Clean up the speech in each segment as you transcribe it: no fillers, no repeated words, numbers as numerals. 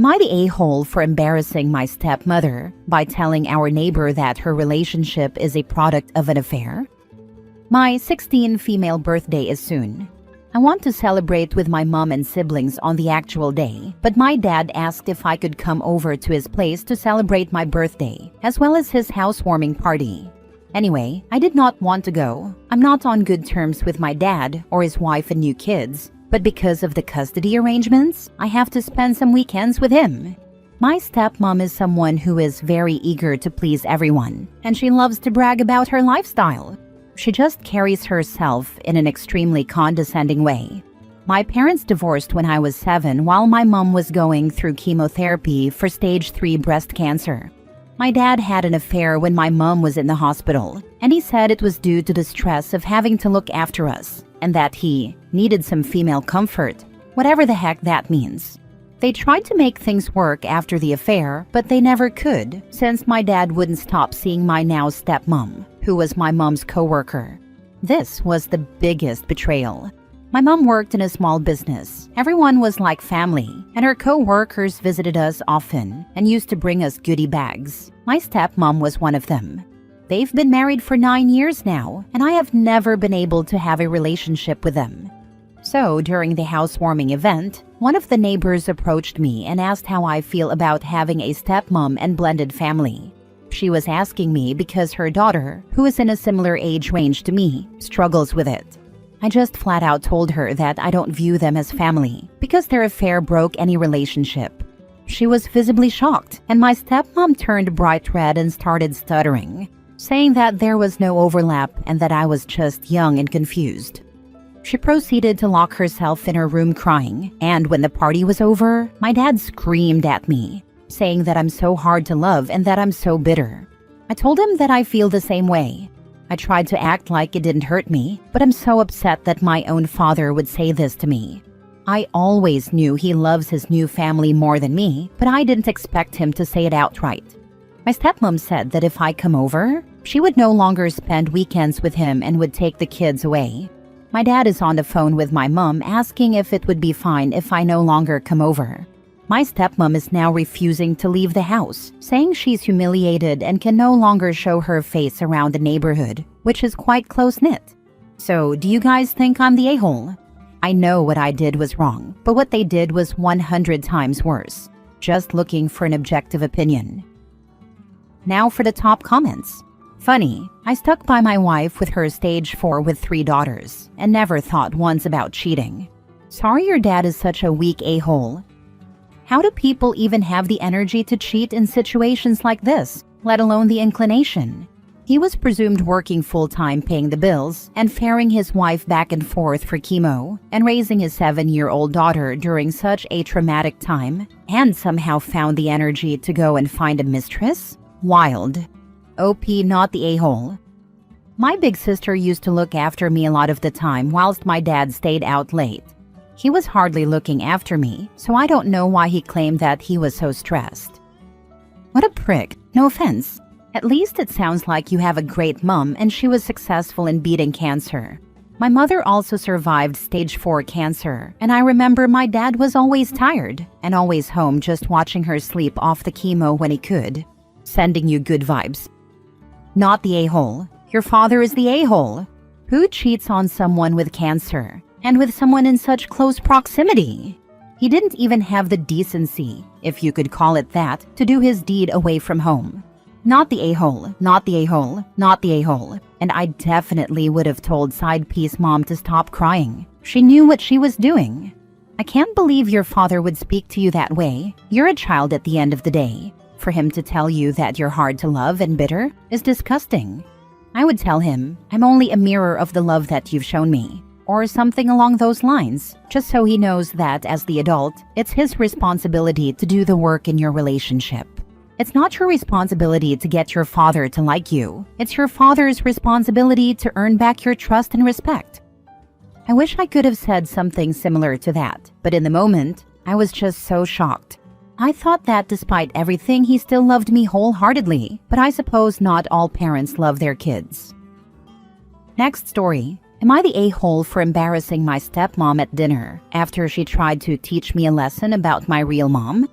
Am I the a-hole for embarrassing my stepmother by telling our neighbor that her relationship is a product of an affair? My 16th female birthday is soon. I want to celebrate with my mom and siblings on the actual day, but my dad asked if I could come over to his place to celebrate my birthday, as well as his housewarming party. Anyway, I did not want to go. I'm not on good terms with my dad or his wife and new kids, but because of the custody arrangements, I have to spend some weekends with him. My stepmom is someone who is very eager to please everyone, and she loves to brag about her lifestyle. She just carries herself in an extremely condescending way. My parents divorced when I was 7 while my mom was going through chemotherapy for stage 3 breast cancer. My dad had an affair when my mom was in the hospital, and he said it was due to the stress of having to look after us, and that he needed some female comfort, whatever the heck that means. They tried to make things work after the affair, but they never could, since my dad wouldn't stop seeing my now stepmom, who was my mom's coworker. This was the biggest betrayal. My mom worked in a small business. Everyone was like family, and her co-workers visited us often and used to bring us goodie bags. My stepmom was one of them. They've been married for 9 years now, and I have never been able to have a relationship with them. So, during the housewarming event, one of the neighbors approached me and asked how I feel about having a stepmom and blended family. She was asking me because her daughter, who is in a similar age range to me, struggles with it. I just flat out told her that I don't view them as family because their affair broke any relationship. She was visibly shocked, and my stepmom turned bright red and started stuttering, saying that there was no overlap and that I was just young and confused. She proceeded to lock herself in her room crying, and when the party was over, my dad screamed at me, saying that I'm so hard to love and that I'm so bitter. I told him that I feel the same way. I tried to act like it didn't hurt me, but I'm so upset that my own father would say this to me. I always knew he loves his new family more than me, but I didn't expect him to say it outright. My stepmom said that if I come over, she would no longer spend weekends with him and would take the kids away. My dad is on the phone with my mom asking if it would be fine if I no longer come over. My stepmom is now refusing to leave the house, saying she's humiliated and can no longer show her face around the neighborhood, which is quite close-knit. So, do you guys think I'm the a-hole? I know what I did was wrong, but what they did was 100 times worse. Just looking for an objective opinion. Now for the top comments. Funny, I stuck by my wife with her stage 4 with 3 daughters, and never thought once about cheating. Sorry your dad is such a weak a-hole. How do people even have the energy to cheat in situations like this, let alone the inclination? He was presumed working full-time paying the bills and ferrying his wife back and forth for chemo and raising his 7-year-old daughter during such a traumatic time, and somehow found the energy to go and find a mistress? Wild. OP not the a-hole. My big sister used to look after me a lot of the time whilst my dad stayed out late. He was hardly looking after me, so I don't know why he claimed that he was so stressed. What a prick, no offense. At least it sounds like you have a great mom and she was successful in beating cancer. My mother also survived stage 4 cancer, and I remember my dad was always tired and always home just watching her sleep off the chemo when he could. Sending you good vibes. Not the a-hole. Your father is the a-hole. Who cheats on someone with cancer? And with someone in such close proximity? He didn't even have the decency, if you could call it that, to do his deed away from home. Not the a-hole, not the a-hole, not the a-hole. And I definitely would have told side piece mom to stop crying. She knew what she was doing. I can't believe your father would speak to you that way. You're a child at the end of the day. For him to tell you that you're hard to love and bitter is disgusting. I would tell him, I'm only a mirror of the love that you've shown me. Or something along those lines, just so he knows that as the adult, it's his responsibility to do the work in your relationship. It's not your responsibility to get your father to like you. It's your father's responsibility to earn back your trust and respect. I wish I could have said something similar to that, but in the moment, I was just so shocked. I thought that despite everything, he still loved me wholeheartedly, but I suppose not all parents love their kids. Next story. Am I the a-hole for embarrassing my stepmom at dinner after she tried to teach me a lesson about my real mom?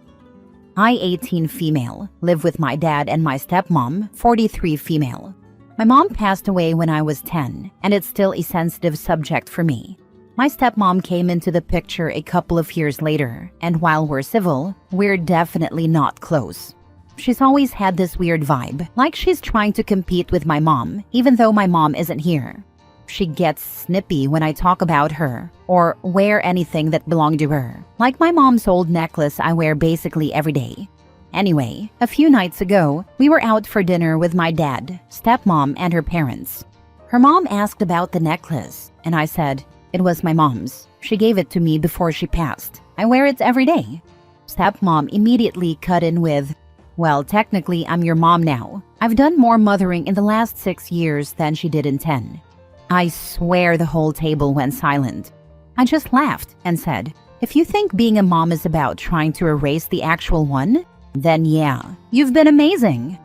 I, 18 female, live with my dad and my stepmom, 43 female. My mom passed away when I was 10, and it's still a sensitive subject for me. My stepmom came into the picture a couple of years later, and while we're civil, we're definitely not close. She's always had this weird vibe, like she's trying to compete with my mom, even though my mom isn't here. She gets snippy when I talk about her, or wear anything that belonged to her, like my mom's old necklace I wear basically every day. Anyway, a few nights ago, we were out for dinner with my dad, stepmom, and her parents. Her mom asked about the necklace, and I said, "It was my mom's. She gave it to me before she passed. I wear it every day." Stepmom immediately cut in with, "Well, technically, I'm your mom now. I've done more mothering in the last 6 years than she did in 10. I swear the whole table went silent. I just laughed and said, "If you think being a mom is about trying to erase the actual one, then yeah, you've been amazing."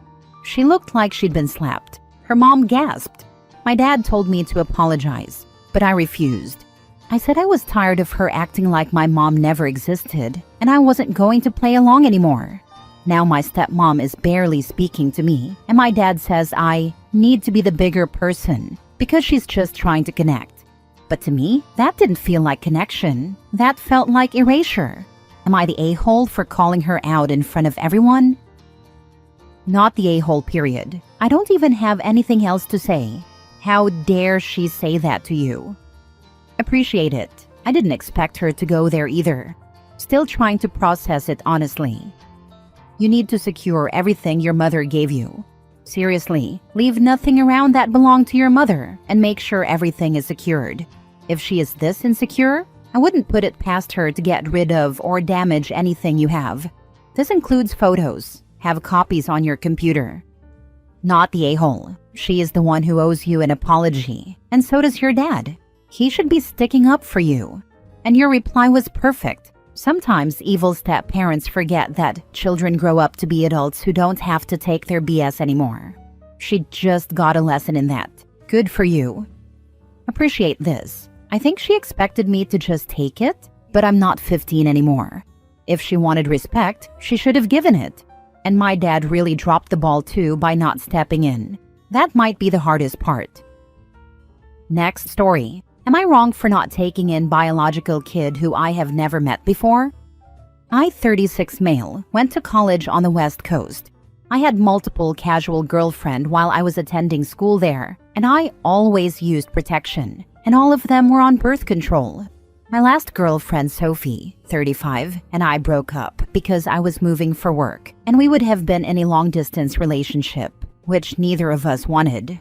She looked like she'd been slapped. Her mom gasped. My dad told me to apologize, but I refused. I said I was tired of her acting like my mom never existed, and I wasn't going to play along anymore. Now my stepmom is barely speaking to me, and my dad says I need to be the bigger person because she's just trying to connect. But to me, that didn't feel like connection. That felt like erasure. Am I the a-hole for calling her out in front of everyone? Not the a-hole, period. I don't even have anything else to say. How dare she say that to you? Appreciate it. I didn't expect her to go there either. Still trying to process it honestly. You need to secure everything your mother gave you. Seriously, leave nothing around that belonged to your mother and make sure everything is secured. If she is this insecure, I wouldn't put it past her to get rid of or damage anything you have. This includes photos. Have copies on your computer. Not the a-hole. She is the one who owes you an apology, and so does your dad. He should be sticking up for you. And your reply was perfect. Sometimes evil step-parents forget that children grow up to be adults who don't have to take their BS anymore. She just got a lesson in that. Good for you. Appreciate this. I think she expected me to just take it, but I'm not 15 anymore. If she wanted respect, she should have given it. And my dad really dropped the ball too by not stepping in. That might be the hardest part. Next story. Am I wrong for not taking in biological kid who I have never met before? I, 36 male, went to college on the West Coast. I had multiple casual girlfriend while I was attending school there, and I always used protection, and all of them were on birth control. My last girlfriend, Sophie, 35, and I broke up because I was moving for work, and we would have been in a long-distance relationship, which neither of us wanted.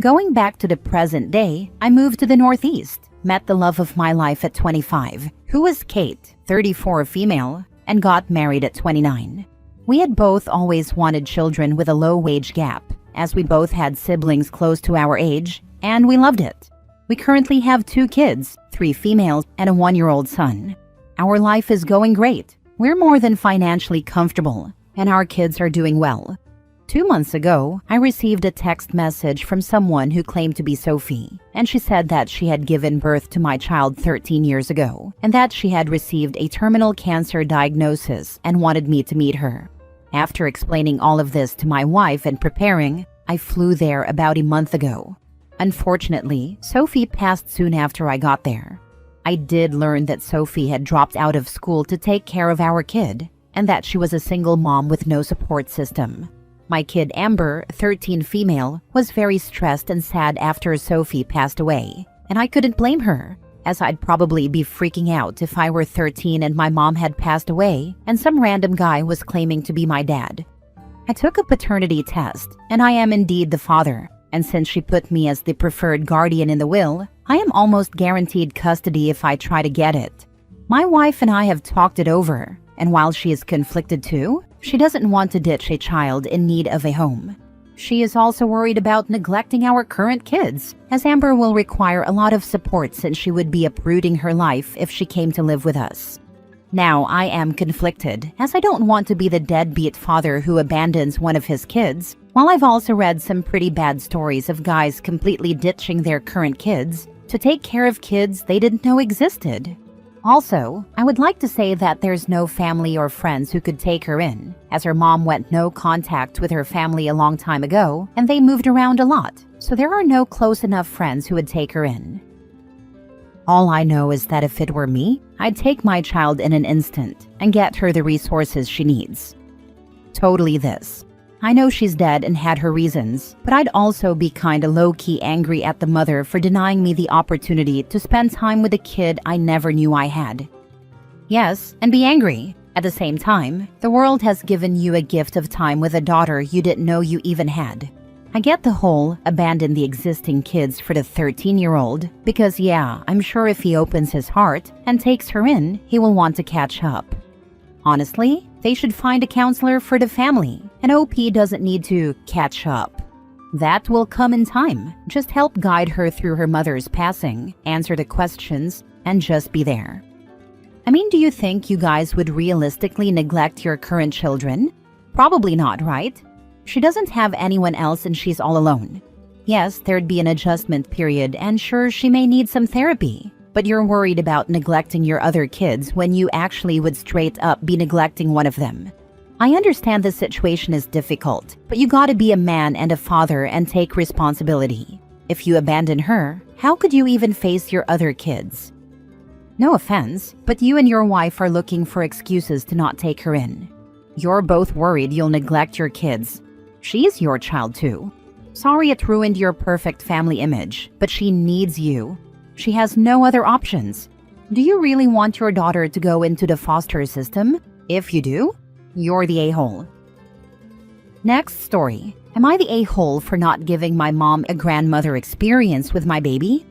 Going back to the present day, I moved to the Northeast, met the love of my life at 25, who was Kate, 34 female, and got married at 29. We had both always wanted children with a low wage gap, as we both had siblings close to our age, and we loved it. We currently have 2 kids, 3 females, and a 1-year-old son. Our life is going great. We're more than financially comfortable, and our kids are doing well. 2 months ago, I received a text message from someone who claimed to be Sophie, and she said that she had given birth to my child 13 years ago, and that she had received a terminal cancer diagnosis and wanted me to meet her. After explaining all of this to my wife and preparing, I flew there about a month ago. Unfortunately, Sophie passed soon after I got there. I did learn that Sophie had dropped out of school to take care of our kid, and that she was a single mom with no support system. My kid Amber, 13 female, was very stressed and sad after Sophie passed away, and I couldn't blame her, as I'd probably be freaking out if I were 13 and my mom had passed away and some random guy was claiming to be my dad. I took a paternity test, and I am indeed the father, and since she put me as the preferred guardian in the will, I am almost guaranteed custody if I try to get it. My wife and I have talked it over, and while she is conflicted too, she doesn't want to ditch a child in need of a home. She is also worried about neglecting our current kids, as Amber will require a lot of support since she would be uprooting her life if she came to live with us. Now I am conflicted, as I don't want to be the deadbeat father who abandons one of his kids, while I've also read some pretty bad stories of guys completely ditching their current kids to take care of kids they didn't know existed. Also, I would like to say that there's no family or friends who could take her in, as her mom went no contact with her family a long time ago and they moved around a lot, so there are no close enough friends who would take her in. All I know is that if it were me, I'd take my child in an instant and get her the resources she needs. Totally this. I know she's dead and had her reasons, but I'd also be kinda low-key angry at the mother for denying me the opportunity to spend time with a kid I never knew I had. Yes, and be angry. At the same time, the world has given you a gift of time with a daughter you didn't know you even had. I get the whole abandon the existing kids for the 13-year-old, because yeah, I'm sure if he opens his heart and takes her in, he will want to catch up. Honestly, they should find a counselor for the family, and OP doesn't need to catch up. That will come in time. Just help guide her through her mother's passing, answer the questions, and just be there. I mean, do you think you guys would realistically neglect your current children? Probably not, right? She doesn't have anyone else and she's all alone. Yes, there'd be an adjustment period, and sure, she may need some therapy. But you're worried about neglecting your other kids when you actually would straight up be neglecting one of them. I understand this situation is difficult, but you gotta be a man and a father and take responsibility. If you abandon her, how could you even face your other kids? No offense, but you and your wife are looking for excuses to not take her in. You're both worried you'll neglect your kids. She's your child too. Sorry it ruined your perfect family image, but she needs you. She has no other options. Do you really want your daughter to go into the foster system? If you do, you're the a-hole. Next story. Am I the a-hole for not giving my mom a grandmother experience with my baby?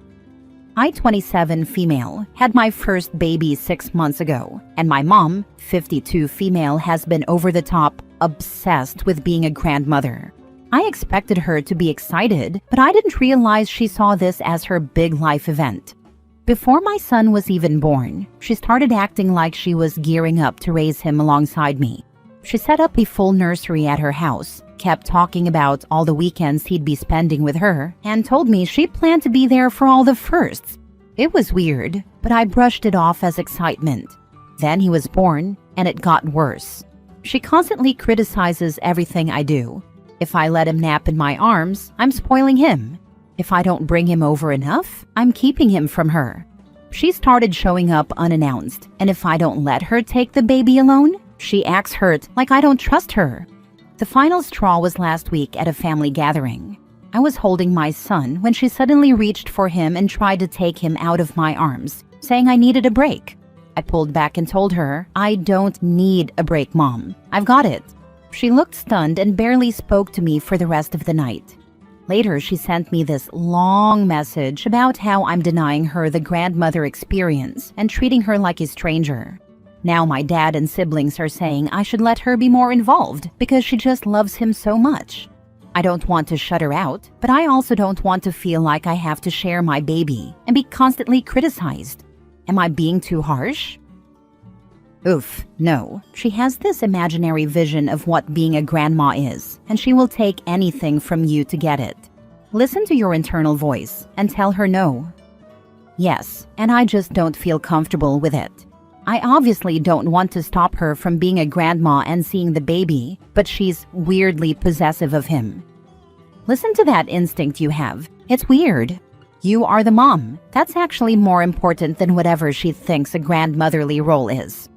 I, 27 female, had my first baby 6 months ago, and my mom, 52 female, has been over-the-top obsessed with being a grandmother. I expected her to be excited, but I didn't realize she saw this as her big life event. Before my son was even born, she started acting like she was gearing up to raise him alongside me. She set up a full nursery at her house, kept talking about all the weekends he'd be spending with her, and told me she planned to be there for all the firsts. It was weird, but I brushed it off as excitement. Then he was born, and it got worse. She constantly criticizes everything I do. If I let him nap in my arms, I'm spoiling him. If I don't bring him over enough, I'm keeping him from her. She started showing up unannounced, and if I don't let her take the baby alone, she acts hurt like I don't trust her. The final straw was last week at a family gathering. I was holding my son when she suddenly reached for him and tried to take him out of my arms, saying I needed a break. I pulled back and told her, I don't need a break, Mom. I've got it. She looked stunned and barely spoke to me for the rest of the night. Later, she sent me this long message about how I'm denying her the grandmother experience and treating her like a stranger. Now my dad and siblings are saying I should let her be more involved because she just loves him so much. I don't want to shut her out, but I also don't want to feel like I have to share my baby and be constantly criticized. Am I being too harsh? Oof, no. She has this imaginary vision of what being a grandma is, and she will take anything from you to get it. Listen to your internal voice and tell her no. Yes, and I just don't feel comfortable with it. I obviously don't want to stop her from being a grandma and seeing the baby, but she's weirdly possessive of him. Listen to that instinct you have. It's weird. You are the mom. That's actually more important than whatever she thinks a grandmotherly role is.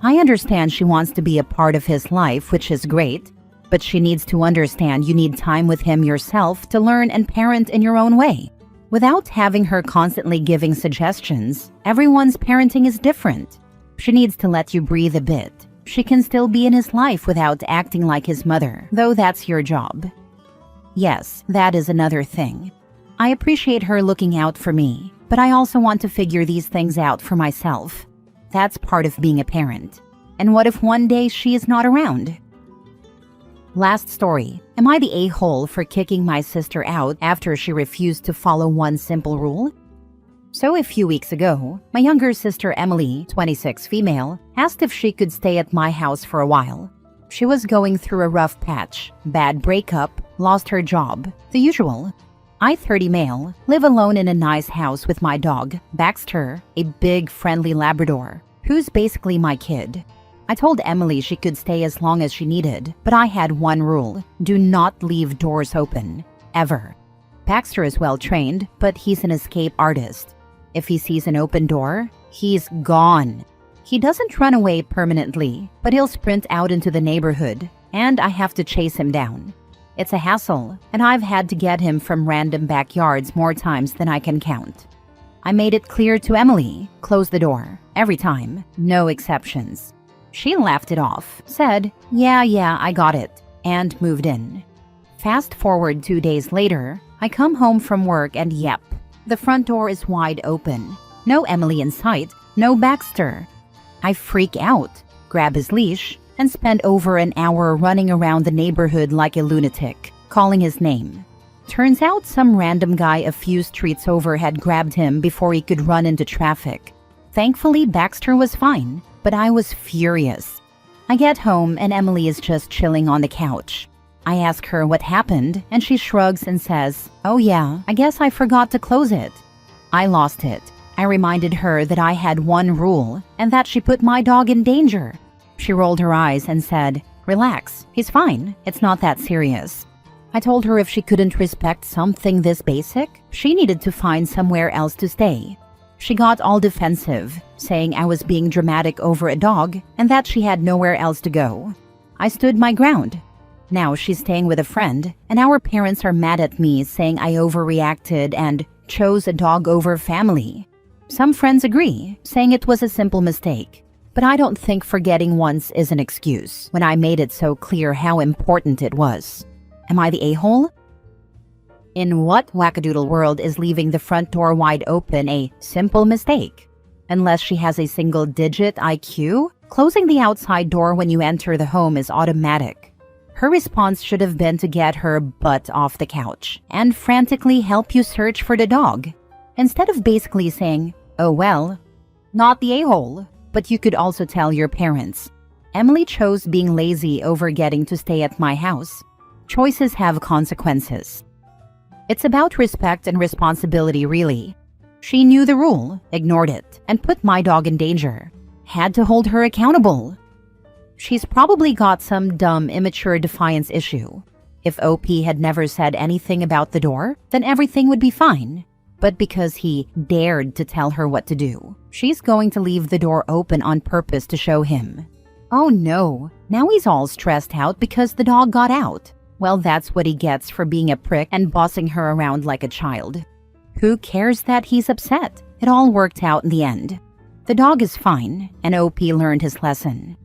I understand she wants to be a part of his life, which is great, but she needs to understand you need time with him yourself to learn and parent in your own way. Without having her constantly giving suggestions, everyone's parenting is different. She needs to let you breathe a bit. She can still be in his life without acting like his mother, though that's your job. Yes, that is another thing. I appreciate her looking out for me, but I also want to figure these things out for myself. That's part of being a parent. And what if one day she is not around? Last story. Am I the a-hole for kicking my sister out after she refused to follow one simple rule? So a few weeks ago, my younger sister Emily, 26 female, asked if she could stay at my house for a while. She was going through a rough patch, bad breakup, lost her job, the usual. I, 30 male, live alone in a nice house with my dog, Baxter, a big, friendly Labrador, who's basically my kid. I told Emily she could stay as long as she needed, but I had one rule: do not leave doors open. Ever. Baxter is well trained, but he's an escape artist. If he sees an open door, he's gone. He doesn't run away permanently, but he'll sprint out into the neighborhood, and I have to chase him down. It's a hassle, and I've had to get him from random backyards more times than I can count. I made it clear to Emily, close the door, every time, no exceptions. She laughed it off, said, yeah, I got it, and moved in. Fast forward 2 days later, I come home from work and yep, the front door is wide open. No Emily in sight, no Baxter. I freak out, grab his leash, and spend over an hour running around the neighborhood like a lunatic, calling his name. Turns out some random guy a few streets over had grabbed him before he could run into traffic. Thankfully, Baxter was fine, but I was furious. I get home and Emily is just chilling on the couch. I ask her what happened, and she shrugs and says, "Oh yeah, I guess I forgot to close it." I lost it. I reminded her that I had one rule, and that she put my dog in danger. She rolled her eyes and said, "Relax, he's fine. It's not that serious." I told her if she couldn't respect something this basic, she needed to find somewhere else to stay. She got all defensive, saying I was being dramatic over a dog and that she had nowhere else to go. I stood my ground. Now she's staying with a friend, and our parents are mad at me, saying I overreacted and chose a dog over family. Some friends agree, saying it was a simple mistake. But I don't think forgetting once is an excuse when I made it so clear how important it was. Am I the a-hole? In what wackadoodle world is leaving the front door wide open a simple mistake? Unless she has a single-digit IQ, closing the outside door when you enter the home is automatic. Her response should have been to get her butt off the couch and frantically help you search for the dog, instead of basically saying, "Oh well, not the a-hole." But you could also tell your parents. Emily chose being lazy over getting to stay at my house. Choices have consequences. It's about respect and responsibility, really. She knew the rule, ignored it, and put my dog in danger. Had to hold her accountable. She's probably got some dumb, immature defiance issue. If OP had never said anything about the door, then everything would be fine. But because he dared to tell her what to do, she's going to leave the door open on purpose to show him. Oh no, now he's all stressed out because the dog got out. Well, that's what he gets for being a prick and bossing her around like a child. Who cares that he's upset? It all worked out in the end. The dog is fine, and OP learned his lesson.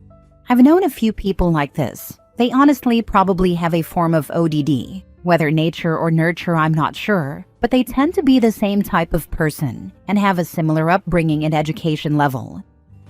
I've known a few people like this. They honestly probably have a form of ODD. Whether nature or nurture, I'm not sure, but they tend to be the same type of person and have a similar upbringing and education level.